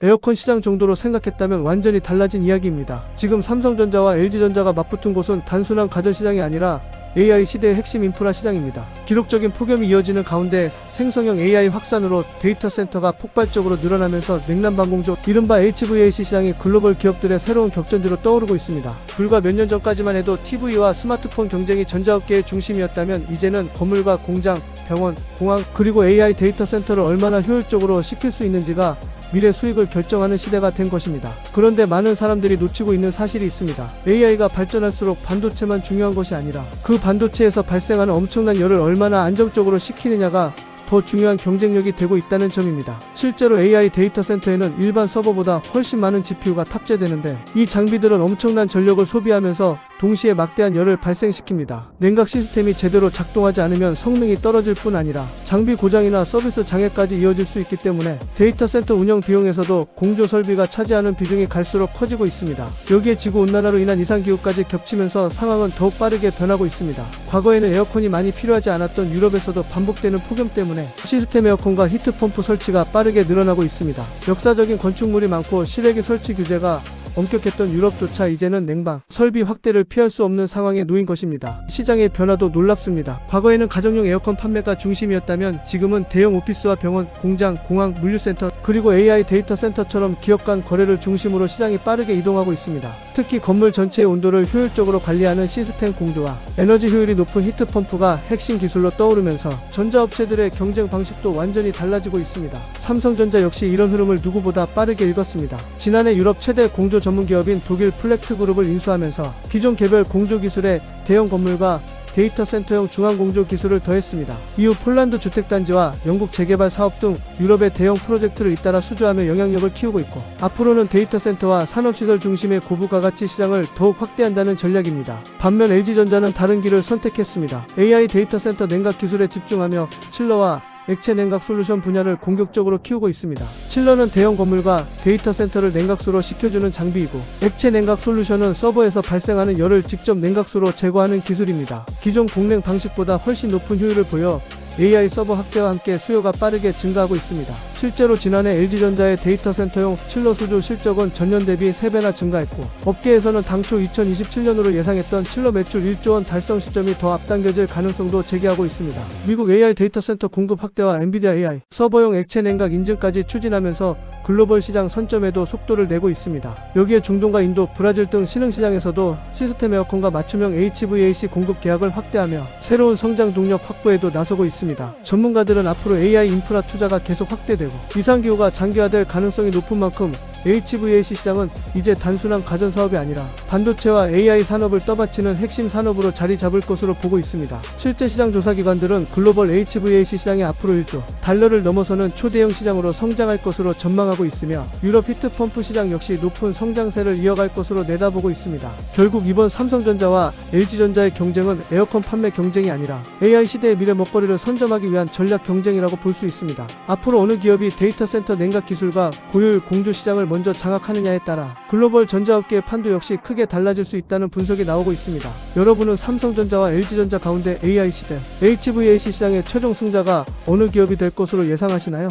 에어컨 시장 정도로 생각했다면 완전히 달라진 이야기입니다. 지금 삼성전자와 LG전자가 맞붙은 곳은 단순한 가전시장이 아니라 AI 시대의 핵심 인프라 시장입니다. 기록적인 폭염이 이어지는 가운데 생성형 AI 확산으로 데이터 센터가 폭발적으로 늘어나면서 냉난방공조 이른바 HVAC 시장이 글로벌 기업들의 새로운 격전지로 떠오르고 있습니다. 불과 몇 년 전까지만 해도 TV와 스마트폰 경쟁이 전자업계의 중심이었다면 이제는 건물과 공장, 병원, 공항 그리고 AI 데이터 센터를 얼마나 효율적으로 시킬 수 있는지가 미래 수익을 결정하는 시대가 된 것입니다. 그런데 많은 사람들이 놓치고 있는 사실이 있습니다. AI가 발전할수록 반도체만 중요한 것이 아니라 그 반도체에서 발생하는 엄청난 열을 얼마나 안정적으로 식히느냐가 더 중요한 경쟁력이 되고 있다는 점입니다. 실제로 AI 데이터 센터에는 일반 서버보다 훨씬 많은 GPU가 탑재되는데 이 장비들은 엄청난 전력을 소비하면서 동시에 막대한 열을 발생시킵니다. 냉각 시스템이 제대로 작동하지 않으면 성능이 떨어질 뿐 아니라 장비 고장이나 서비스 장애까지 이어질 수 있기 때문에 데이터 센터 운영 비용에서도 공조 설비가 차지하는 비중이 갈수록 커지고 있습니다. 여기에 지구온난화로 인한 이상기후까지 겹치면서 상황은 더욱 빠르게 변하고 있습니다. 과거에는 에어컨이 많이 필요하지 않았던 유럽에서도 반복되는 폭염 때문에 시스템 에어컨과 히트펌프 설치가 빠르게 늘어나고 있습니다. 역사적인 건축물이 많고 실외기 설치 규제가 엄격했던 유럽조차 이제는 냉방, 설비 확대를 피할 수 없는 상황에 놓인 것입니다. 시장의 변화도 놀랍습니다. 과거에는 가정용 에어컨 판매가 중심이었다면 지금은 대형 오피스와 병원, 공장, 공항, 물류센터, 그리고 AI 데이터 센터처럼 기업 간 거래를 중심으로 시장이 빠르게 이동하고 있습니다. 특히 건물 전체의 온도를 효율적으로 관리하는 시스템 공조와 에너지 효율이 높은 히트펌프가 핵심 기술로 떠오르면서 전자업체들의 경쟁 방식도 완전히 달라지고 있습니다. 삼성전자 역시 이런 흐름을 누구보다 빠르게 읽었습니다. 지난해 유럽 최대 공조 전문기업인 독일 플렉트 그룹을 인수하면서 기존 개별 공조 기술에 대형 건물과 데이터 센터용 중앙 공조 기술을 더했습니다. 이후 폴란드 주택단지와 영국 재개발 사업 등 유럽의 대형 프로젝트를 잇따라 수주하며 영향력을 키우고 있고 앞으로는 데이터 센터와 산업시설 중심의 고부가가치 시장을 더욱 확대한다는 전략입니다. 반면 LG전자는 다른 길을 선택했습니다. AI 데이터 센터 냉각 기술에 집중하며 칠러와 액체 냉각 솔루션 분야를 공격적으로 키우고 있습니다. 칠러는 대형 건물과 데이터 센터를 냉각수로 식혀주는 장비이고 액체 냉각 솔루션은 서버에서 발생하는 열을 직접 냉각수로 제거하는 기술입니다. 기존 공냉 방식보다 훨씬 높은 효율을 보여 AI 서버 확대와 함께 수요가 빠르게 증가하고 있습니다. 실제로 지난해 LG전자의 데이터 센터용 칠러 수주 실적은 전년 대비 3배나 증가했고 업계에서는 당초 2027년으로 예상했던 칠러 매출 1조 원 달성 시점이 더 앞당겨질 가능성도 제기하고 있습니다. 미국 AI 데이터 센터 공급 확대와 엔비디아 AI 서버용 액체 냉각 인증까지 추진하면서 글로벌 시장 선점에도 속도를 내고 있습니다. 여기에 중동과 인도, 브라질 등 신흥시장에서도 시스템 에어컨과 맞춤형 HVAC 공급 계약을 확대하며 새로운 성장 동력 확보에도 나서고 있습니다. 전문가들은 앞으로 AI 인프라 투자가 계속 확대되고 이상기후가 장기화될 가능성이 높은 만큼 HVAC 시장은 이제 단순한 가전사업이 아니라 반도체와 AI 산업을 떠받치는 핵심 산업으로 자리 잡을 것으로 보고 있습니다. 실제 시장 조사기관들은 글로벌 HVAC 시장이 앞으로 1조 달러를 넘어서는 초대형 시장으로 성장할 것으로 전망하고 있으며 유럽 히트펌프 시장 역시 높은 성장세를 이어갈 것으로 내다보고 있습니다. 결국 이번 삼성전자와 LG전자의 경쟁은 에어컨 판매 경쟁이 아니라 AI 시대의 미래 먹거리를 선점하기 위한 전략 경쟁이라고 볼 수 있습니다. 앞으로 어느 기업이 데이터 센터 냉각 기술과 고효율 공조 시장을 먼저 장악하느냐에 따라 글로벌 전자업계의 판도 역시 크게 달라질 수 있다는 분석이 나오고 있습니다. 여러분은 삼성전자와 LG전자 가운데 AI 시대, HVAC 시장의 최종 승자가 어느 기업이 될 것으로 예상하시나요?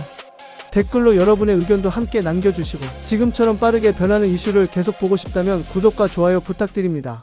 댓글로 여러분의 의견도 함께 남겨주시고 지금처럼 빠르게 변하는 이슈를 계속 보고 싶다면 구독과 좋아요 부탁드립니다.